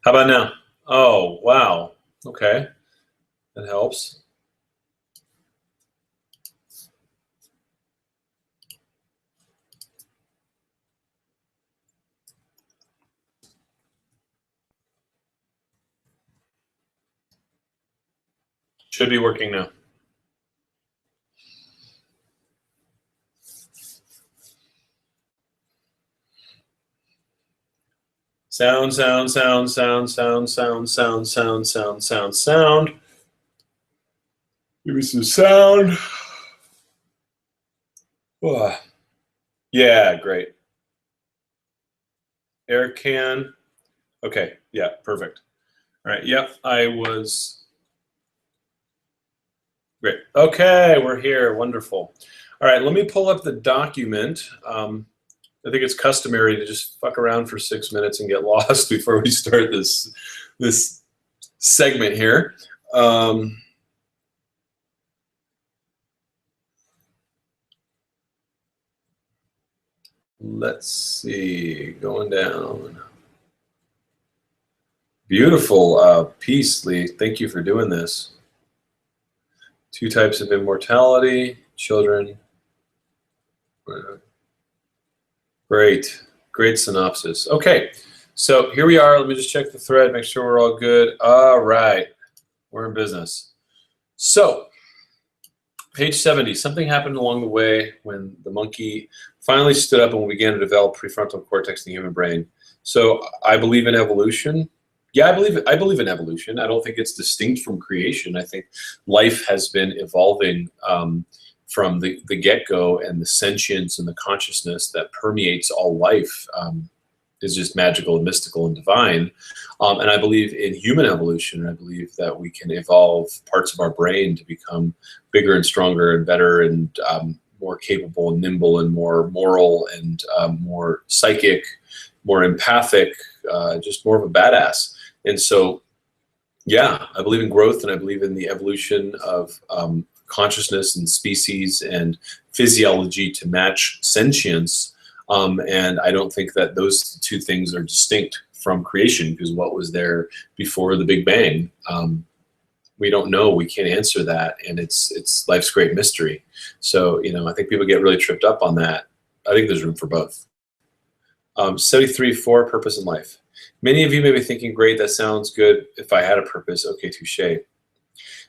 How about now? Oh, wow. Okay, that helps. Should be working now. Sound, sound, sound, sound, sound, sound, sound, sound, sound, sound, sound. Give me some sound. Oh, yeah, great. Air can. Okay, yeah, perfect. All right, yep, I was great. Okay, we're here. Wonderful. All right, let me pull up the document. I think it's customary to just fuck around for 6 minutes and get lost before we start this segment here. Let's see, going down. Beautiful piece, Lee. Thank you for doing this. 2 types of immortality, children. Great, great synopsis. Okay, so here we are. Let me just check the thread, make sure we're all good. All right, we're in business. So, page 70, something happened along the way when the monkey finally stood up and began to develop prefrontal cortex in the human brain. So I believe in evolution. Yeah, I believe in evolution. I don't think it's distinct from creation. I think life has been evolving from the get-go, and the sentience and the consciousness that permeates all life is just magical and mystical and divine. And I believe in human evolution. I believe that we can evolve parts of our brain to become bigger and stronger and better and more capable and nimble and more moral and more psychic, more empathic, just more of a badass. And so, yeah, I believe in growth, and I believe in the evolution of consciousness and species and physiology to match sentience. And I don't think that those 2 things are distinct from creation, because what was there before the Big Bang? We don't know. We can't answer that, and it's life's great mystery. So, I think people get really tripped up on that. I think there's room for both. 73.4, purpose in life. Many of you may be thinking, great, that sounds good. If I had a purpose, okay, touche.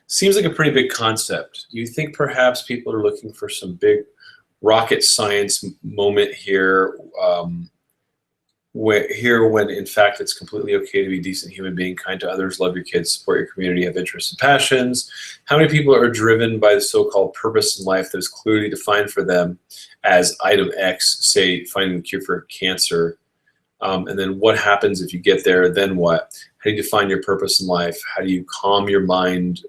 Seems like a pretty big concept. Do you think perhaps people are looking for some big rocket science moment here, when in fact it's completely okay to be a decent human being, kind to others, love your kids, support your community, have interests and passions? How many people are driven by the so-called purpose in life that is clearly defined for them as item X, say finding the cure for cancer? And then what happens if you get there? Then what? How do you define your purpose in life? How do you calm your mind?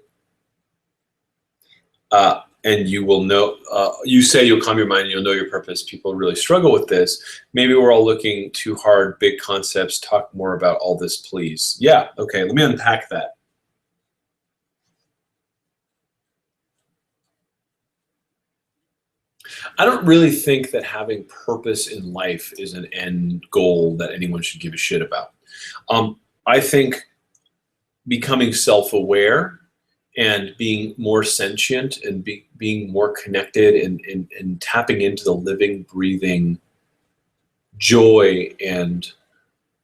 And you will know, you say you'll calm your mind and you'll know your purpose. People really struggle with this. Maybe we're all looking too hard, big concepts. Talk more about all this, please. Yeah, okay, let me unpack that. I don't really think that having purpose in life is an end goal that anyone should give a shit about. I think becoming self-aware and being more sentient and being more connected and tapping into the living, breathing joy and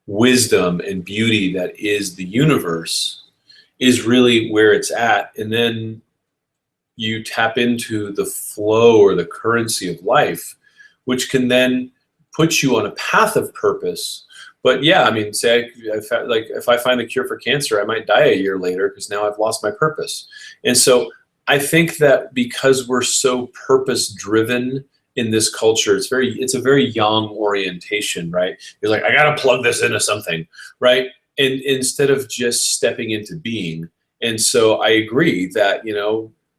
wisdom and beauty that is the universe is really where it's at. And then you tap into the flow or the currency of life, which can then put you on a path of purpose. But yeah, I mean, say if I find the cure for cancer, I might die a year later because now I've lost my purpose. And so I think that because we're so purpose driven in this culture, it's a very young orientation, right? You're like, I gotta plug this into something, right? And instead of just stepping into being. And so I agree that,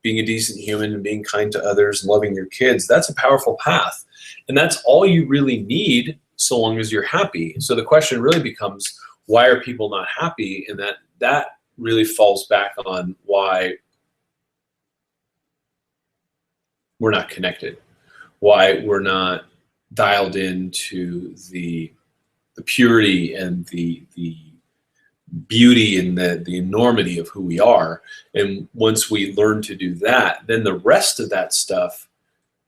being a decent human and being kind to others and loving your kids, that's a powerful path. And that's all you really need, so long as you're happy. So the question really becomes, why are people not happy? And that really falls back on why we're not connected, why we're not dialed into the purity and the beauty and the enormity of who we are. And once we learn to do that, then the rest of that stuff,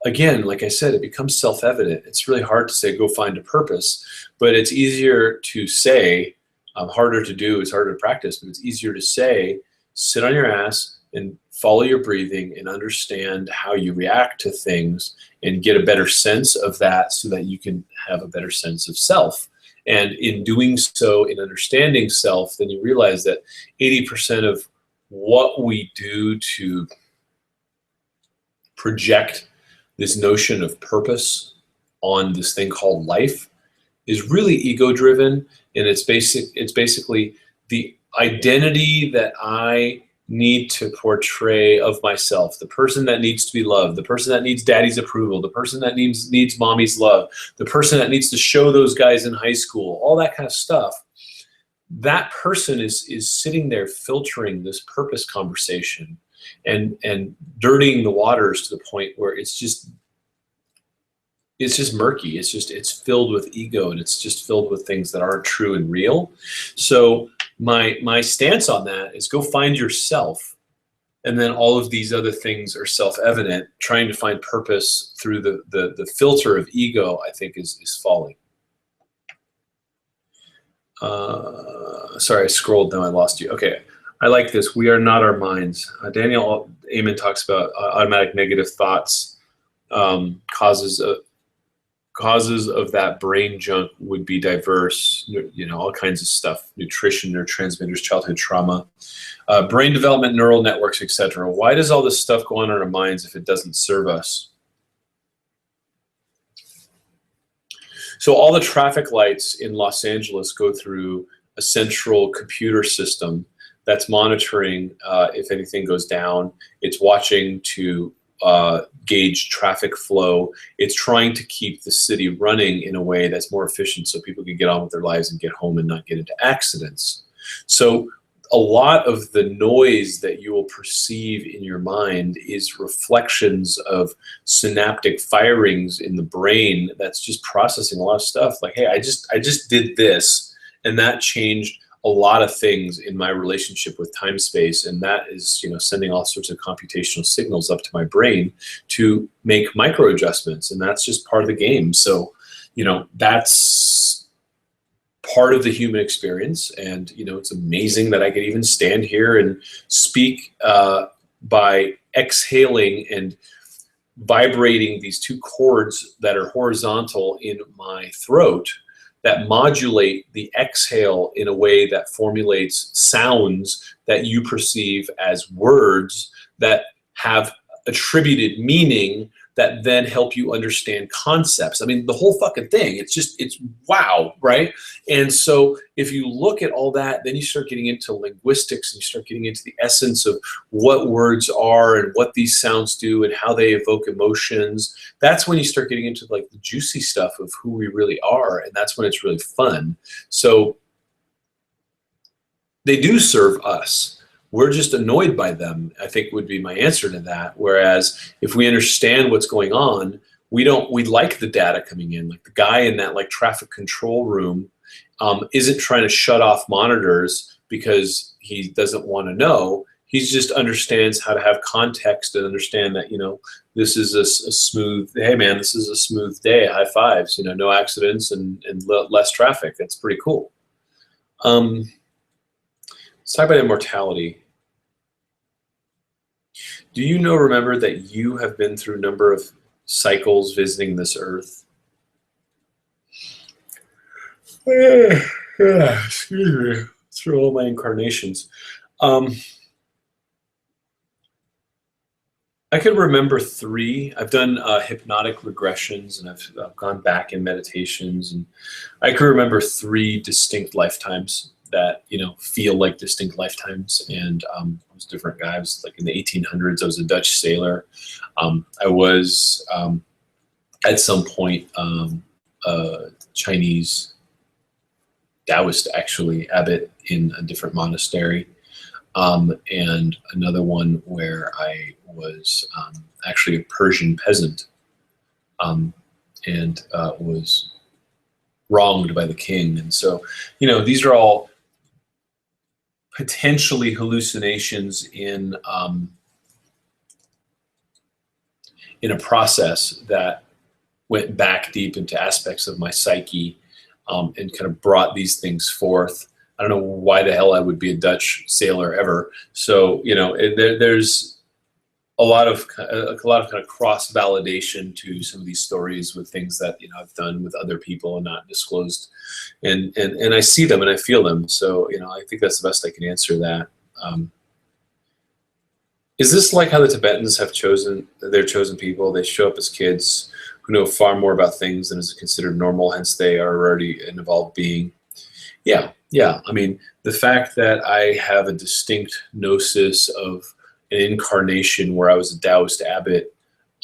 again, like I said, it becomes self-evident. It's really hard to say, go find a purpose, but it's easier to say, harder to do, it's harder to practice, but it's easier to say, sit on your ass and follow your breathing and understand how you react to things and get a better sense of that so that you can have a better sense of self. And in doing so, in understanding self, then you realize that 80% of what we do to project this notion of purpose on this thing called life is really ego-driven, and it's basically the identity that I need to portray of myself, the person that needs to be loved, the person that needs daddy's approval, the person that needs mommy's love, the person that needs to show those guys in high school, all that kind of stuff. That person is sitting there filtering this purpose conversation and dirtying the waters to the point where it's just murky. It's filled with ego, and it's just filled with things that aren't true and real. So my stance on that is go find yourself, and then all of these other things are self-evident. Trying to find purpose through the filter of ego, I think, is folly. Sorry, I scrolled down, I lost you. Okay, I like this. We are not our minds. Daniel Amen talks about automatic negative thoughts. Causes of that brain junk would be diverse, all kinds of stuff, nutrition, neurotransmitters, childhood trauma, brain development, neural networks, etc. Why does all this stuff go on in our minds if it doesn't serve us? So all the traffic lights in Los Angeles go through a central computer system that's monitoring if anything goes down. It's watching to gauge traffic flow. It's trying to keep the city running in a way that's more efficient so people can get on with their lives and get home and not get into accidents. So a lot of the noise that you will perceive in your mind is reflections of synaptic firings in the brain that's just processing a lot of stuff. Like, hey, I just did this, and that changed a lot of things in my relationship with time space, and that is sending all sorts of computational signals up to my brain to make micro adjustments, and that's just part of the game. So that's part of the human experience, and it's amazing that I could even stand here and speak by exhaling and vibrating these two cords that are horizontal in my throat that modulate the exhale in a way that formulates sounds that you perceive as words that have attributed meaning that then help you understand concepts. I mean, the whole fucking thing, it's wow, right? And so if you look at all that, then you start getting into linguistics, and you start getting into the essence of what words are and what these sounds do and how they evoke emotions. That's when you start getting into like the juicy stuff of who we really are, and that's when it's really fun. So they do serve us. We're just annoyed by them, I think would be my answer to that. Whereas if we understand what's going on, we like the data coming in. Like the guy in that like traffic control room isn't trying to shut off monitors because he doesn't want to know. He just understands how to have context and understand that, this is a smooth, hey man, this is a smooth day, high fives, no accidents and less traffic. That's pretty cool. Let's talk about immortality. Do you remember that you have been through a number of cycles visiting this earth? Excuse me. Through all my incarnations. I could remember 3. I've done hypnotic regressions, and I've gone back in meditations, and I could remember 3 distinct lifetimes that feel like distinct lifetimes. And I was a different guy. I was like in the 1800s. I was a Dutch sailor. I was at some point a Chinese Taoist, actually, abbot in a different monastery, and another one where I was actually a Persian peasant, and was wronged by the king. And so these are all potentially hallucinations in a process that went back deep into aspects of my psyche, and kind of brought these things forth. I don't know why the hell I would be a Dutch sailor ever. So, you know, there's a lot of kind of cross validation to some of these stories with things that, you know, I've done with other people and not disclosed, and I see them and I feel them. So, you know, I think that's the best I can answer that. Is this like how the Tibetans have chosen their chosen people? They show up as kids who know far more about things than is considered normal, hence they are already an evolved being. Yeah, yeah. I mean, the fact that I have a distinct gnosis of an incarnation where I was a Taoist abbot,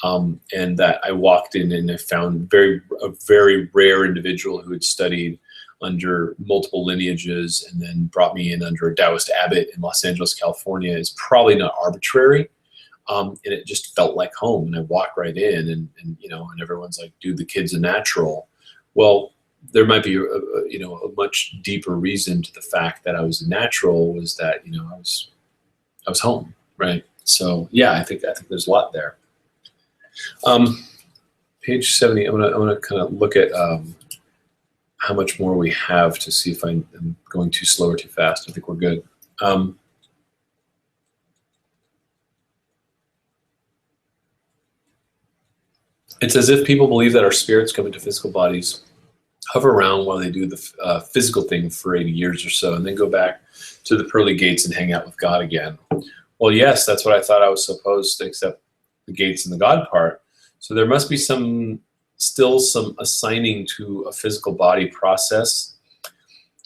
and that I walked in and I found a very rare individual who had studied under multiple lineages and then brought me in under a Taoist abbot in Los Angeles, California, is probably not arbitrary. And it just felt like home. And I walk right in, and you know, and everyone's like, "Dude, the kid's a natural." Well, there might be you know, a much deeper reason to the fact that I was a natural, was that, you know, I was home, right? So yeah, I think there's a lot there. Page 70. I'm gonna kind of look at how much more we have to see if I'm going too slow or too fast. I think we're good. It's as if people believe that our spirits come into physical bodies, hover around while they do the physical thing for 80 years or so, and then go back to the pearly gates and hang out with God again. Well, yes, that's what I thought I was supposed to accept, the gates and the God part. So there must be still some assigning to a physical body process.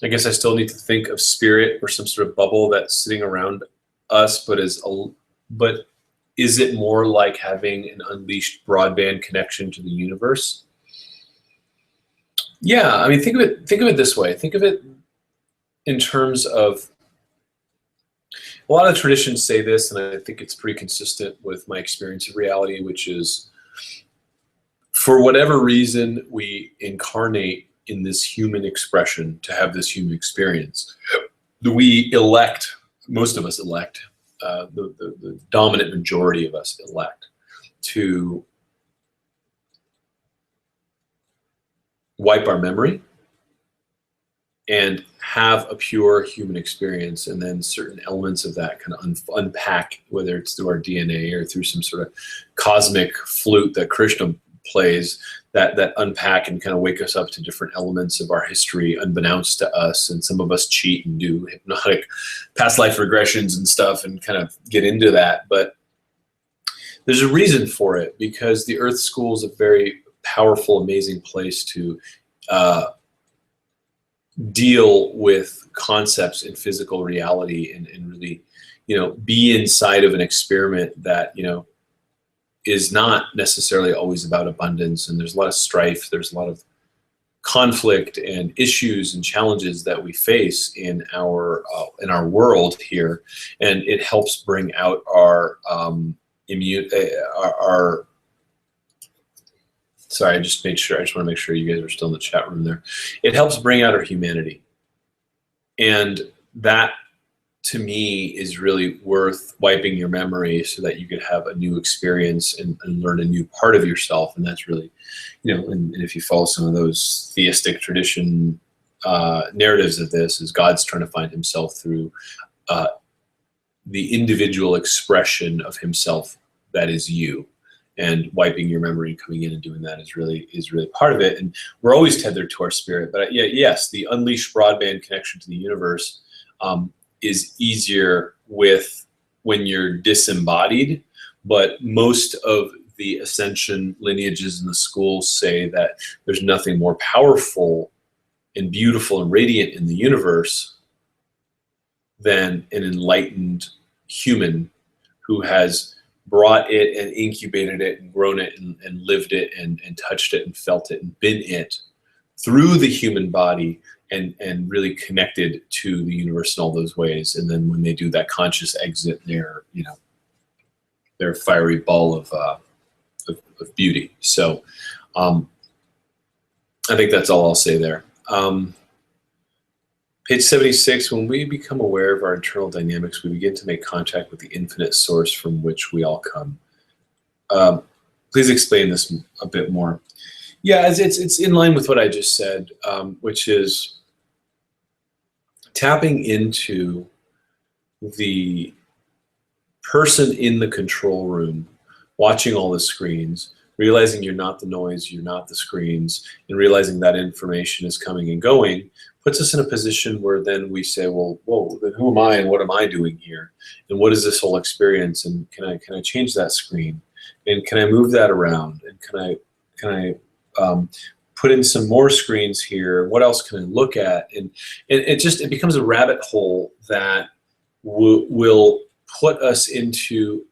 I guess I still need to think of spirit or some sort of bubble that's sitting around us, but is it more like having an unleashed broadband connection to the universe? Yeah, I mean, think of it this way. Think of it in terms of, a lot of traditions say this, and I think it's pretty consistent with my experience of reality, which is, for whatever reason, we incarnate in this human expression to have this human experience. We elect, most of us elect, the dominant majority of us elect to wipe our memory and have a pure human experience, and then certain elements of that kind of unpack, whether it's through our DNA or through some sort of cosmic flute that Krishna plays, that unpack and kind of wake us up to different elements of our history unbeknownst to us. And some of us cheat and do hypnotic past life regressions and stuff and kind of get into that. But there's a reason for it, because the Earth School is a very powerful, amazing place to deal with concepts in physical reality, and really, you know, be inside of an experiment that, you know, is not necessarily always about abundance. And there's a lot of strife, there's a lot of conflict and issues and challenges that we face in our world here, and it helps bring out our sorry, I just want to make sure you guys are still in the chat room there. It helps bring out our humanity. And that, to me, is really worth wiping your memory so that you could have a new experience and learn a new part of yourself. And that's really, you know, and if you follow some of those theistic tradition narratives of this, is God's trying to find himself through the individual expression of himself that is you. And wiping your memory and coming in and doing that is really part of it. And we're always tethered to our spirit. But yeah, yes, the unleashed broadband connection to the universe is easier when you're disembodied. But most of the ascension lineages in the schools say that there's nothing more powerful and beautiful and radiant in the universe than an enlightened human who has brought it and incubated it and grown it and lived it and touched it and felt it and been it through the human body, and really connected to the universe in all those ways. And then when they do that conscious exit, they're, you know, their fiery ball of beauty. So I think that's all I'll say there. Page 76, when we become aware of our internal dynamics, we begin to make contact with the infinite source from which we all come. Please explain this a bit more. Yeah, it's in line with what I just said, which is tapping into the person in the control room, watching all the screens, realizing you're not the noise, you're not the screens, and realizing that information is coming and going, puts us in a position where then we say, well, whoa, then who am I and what am I doing here? And what is this whole experience? And can I change that screen? And can I move that around? And can I put in some more screens here? What else can I look at? And it becomes a rabbit hole that will put us into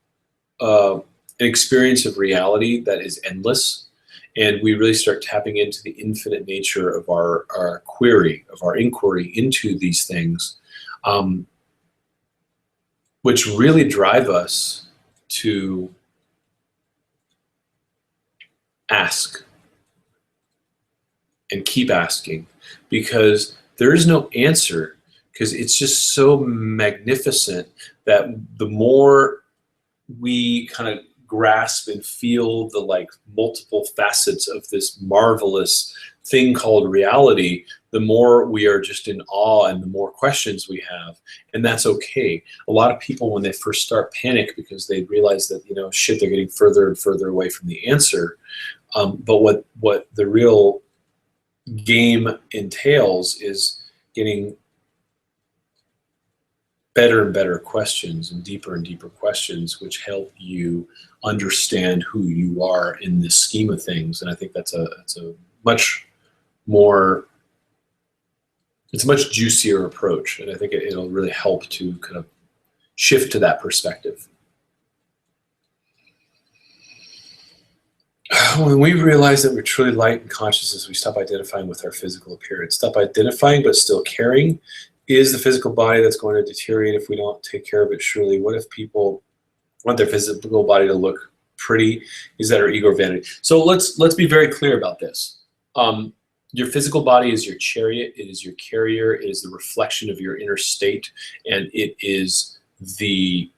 an experience of reality that is endless. And we really start tapping into the infinite nature of our query, of our inquiry into these things, which really drive us to ask and keep asking, because there is no answer, because it's just so magnificent that the more we kind of grasp and feel the like multiple facets of this marvelous thing called reality, the more we are just in awe and the more questions we have. And that's okay. A lot of people, when they first start, panic because they realize that, you know, shit, they're getting further and further away from the answer. But what the real game entails is getting better and better questions and deeper questions, which help you understand who you are in this scheme of things. And I think that's a much more, it's a much juicier approach. And I think it'll really help to kind of shift to that perspective. When we realize that we're truly light and consciousness, we stop identifying with our physical appearance. Stop identifying, but still caring. Is the physical body that's going to deteriorate if we don't take care of it? Surely. What if people want their physical body to look pretty? Is that our ego or vanity? So let's be very clear about this. Your physical body is your chariot. It is your carrier. It is the reflection of your inner state, and it is the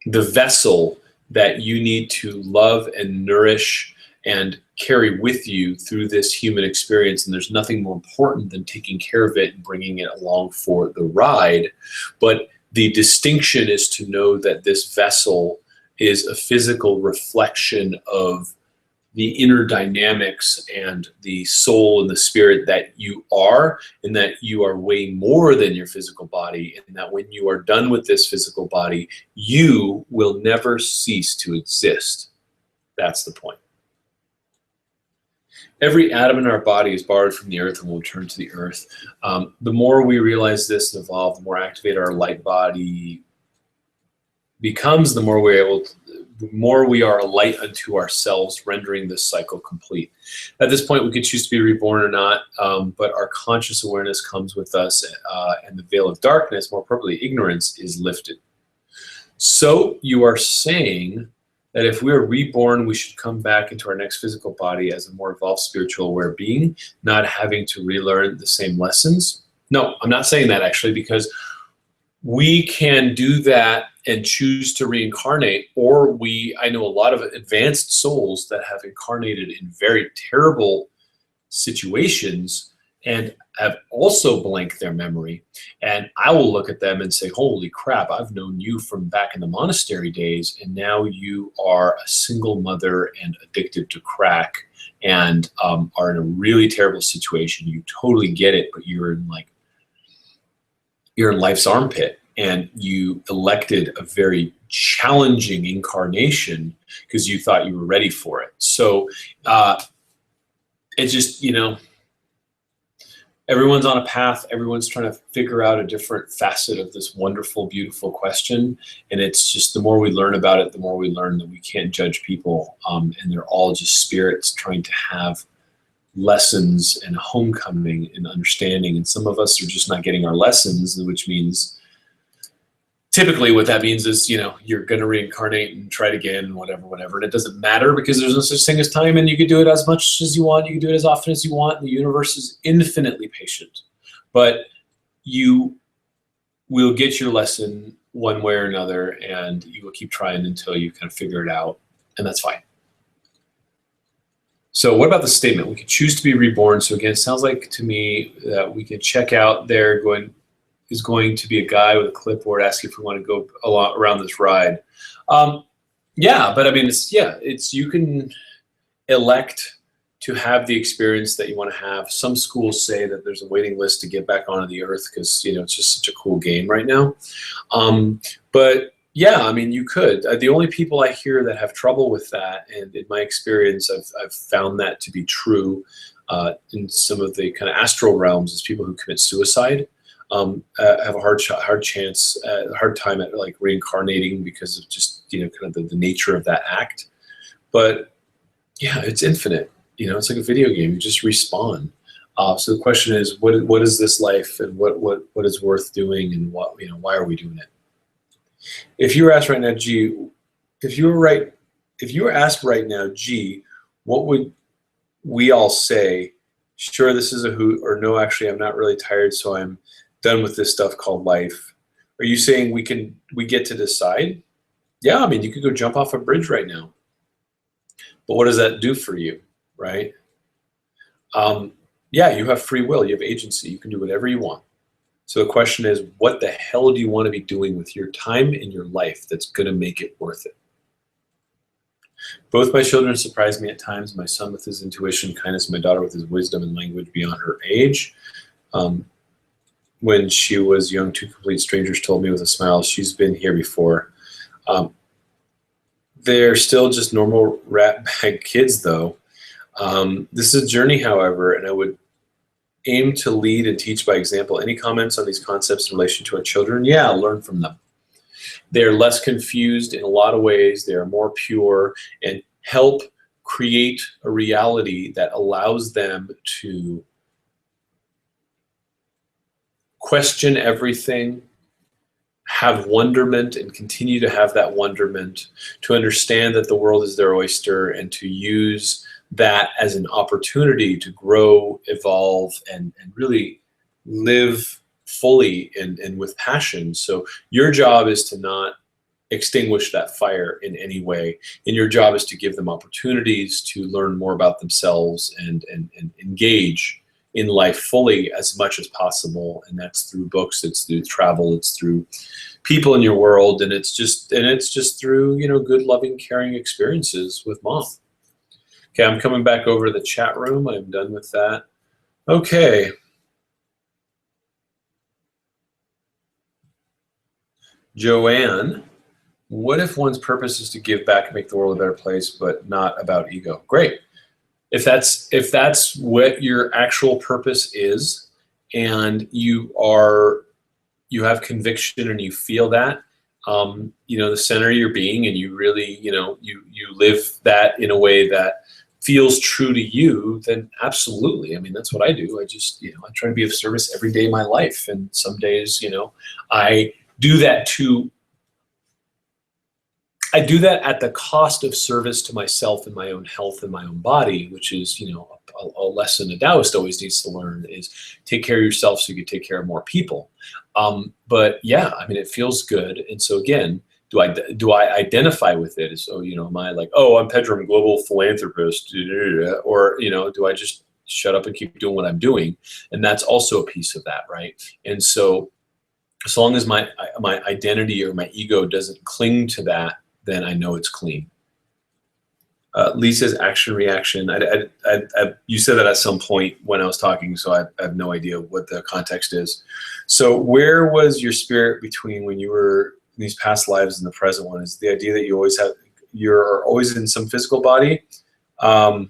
vessel that you need to love and nourish and carry with you through this human experience. And there's nothing more important than taking care of it and bringing it along for the ride. But the distinction is to know that this vessel is a physical reflection of the inner dynamics and the soul and the spirit that you are, and that you are way more than your physical body, and that when you are done with this physical body, you will never cease to exist. That's the point. Every atom in our body is borrowed from the earth and will return to the earth. The more we realize this and evolve, the more activated our light body becomes, the more we're able to, the more we are a light unto ourselves, rendering this cycle complete. At this point, we could choose to be reborn or not, but our conscious awareness comes with us, and the veil of darkness, more appropriately ignorance, is lifted. So you are saying that if we are reborn, we should come back into our next physical body as a more evolved spiritual aware being, not having to relearn the same lessons? No, I'm not saying that, actually, because we can do that and choose to reincarnate, or I know a lot of advanced souls that have incarnated in very terrible situations and have also blanked their memory. And I will look at them and say, holy crap, I've known you from back in the monastery days, and now you are a single mother and addicted to crack and are in a really terrible situation. You totally get it, but you're in life's armpit, and you elected a very challenging incarnation because you thought you were ready for it. So it's just, you know, everyone's on a path. Everyone's trying to figure out a different facet of this wonderful, beautiful question. And it's just, the more we learn about it, the more we learn that we can't judge people. And they're all just spirits trying to have lessons and homecoming and understanding. And some of us are just not getting our lessons, which means typically what that means is, you know, you're going to reincarnate and try it again, whatever. And it doesn't matter, because there's no such thing as time, and you can do it as much as you want. You can do it as often as you want. The universe is infinitely patient. But you will get your lesson one way or another, and you will keep trying until you kind of figure it out, and that's fine. So what about the statement? We can choose to be reborn. So again, it sounds like to me that we can check out there is going to be a guy with a clipboard asking if we want to go around this ride. Yeah, but I mean, it's you can elect to have the experience that you want to have. Some schools say that there's a waiting list to get back onto the earth because, you know, it's just such a cool game right now. But yeah, I mean, you could. The only people I hear that have trouble with that, and in my experience, I've found that to be true in some of the kind of astral realms, is people who commit suicide. Have a hard time at like reincarnating because of just, you know, kind of the nature of that act. But yeah, it's infinite. You know, it's like a video game. You just respawn. So the question is, what is this life, and what is worth doing, and what, you know, why are we doing it? If you were asked right now, if you were asked right now, what would we all say? Sure, this is a hoot, or no, actually, I'm not really tired, so I'm done with this stuff called life. Are you saying we get to decide? Yeah, I mean, you could go jump off a bridge right now. But what does that do for you, right? Yeah, you have free will, you have agency, you can do whatever you want. So the question is, what the hell do you want to be doing with your time in your life that's going to make it worth it? Both my children surprise me at times, my son with his intuition, kindness, my daughter with his wisdom and language beyond her age. When she was young, two complete strangers told me with a smile, she's been here before. They're still just normal rat bag kids, though. This is a journey, however, and I would aim to lead and teach by example. Any comments on these concepts in relation to our children? Yeah, learn from them. They're less confused in a lot of ways. They're more pure, and help create a reality that allows them to question everything, have wonderment, and continue to have that wonderment, to understand that the world is their oyster, and to use that as an opportunity to grow, evolve, and really live fully and with passion. So your job is to not extinguish that fire in any way, and your job is to give them opportunities to learn more about themselves and engage in life fully as much as possible. And that's through books, it's through travel, it's through people in your world, and it's just through, you know, good, loving, caring experiences with mom. Okay, I'm coming back over to the chat room. I'm done with that. Okay. Joanne, what if one's purpose is to give back and make the world a better place, but not about ego? Great. If that's what your actual purpose is, and you have conviction and you feel that, you know, the center of your being, and you really, you know, you live that in a way that feels true to you, then absolutely. I mean, that's what I do. I just, you know, I try to be of service every day of my life. And some days, you know, I do that at the cost of service to myself and my own health and my own body, which is, you know, a lesson a Taoist always needs to learn, is take care of yourself so you can take care of more people. But yeah, I mean, it feels good. And so again, do I identify with it? So, you know, am I like, oh, I'm Pedro, I'm a global philanthropist, or, you know, do I just shut up and keep doing what I'm doing? And that's also a piece of that, right? And so as long as my identity or my ego doesn't cling to that, then I know it's clean. Lisa's action reaction. You said that at some point when I was talking, so I have no idea what the context is. So where was your spirit between when you were in these past lives and the present one? Is the idea that you're always in some physical body? No,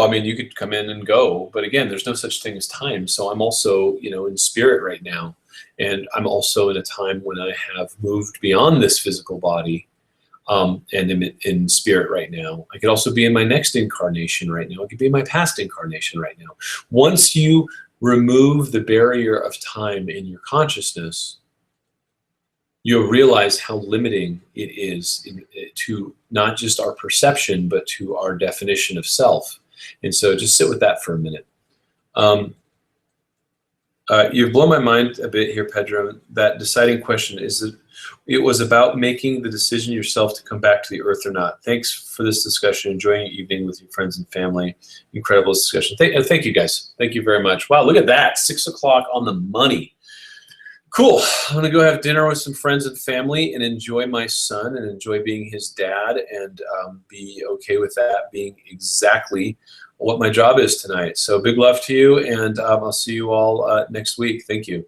I mean, you could come in and go, but again, there's no such thing as time. So I'm also, you know, in spirit right now, and I'm also in a time when I have moved beyond this physical body, and am in spirit right now. I could also be in my next incarnation right now. I could be in my past incarnation right now. Once you remove the barrier of time in your consciousness, you'll realize how limiting it is to not just our perception, but to our definition of self. And so just sit with that for a minute. You've blown my mind a bit here, Pedro. That deciding question is that it was about making the decision yourself to come back to the earth or not. Thanks for this discussion. Enjoying your evening with your friends and family. Incredible discussion. Thank you, guys. Thank you very much. Wow, look at that. 6 o'clock on the money. Cool. I'm going to go have dinner with some friends and family and enjoy my son and enjoy being his dad and be okay with that being exactly what my job is tonight. So big love to you, and I'll see you all next week. Thank you.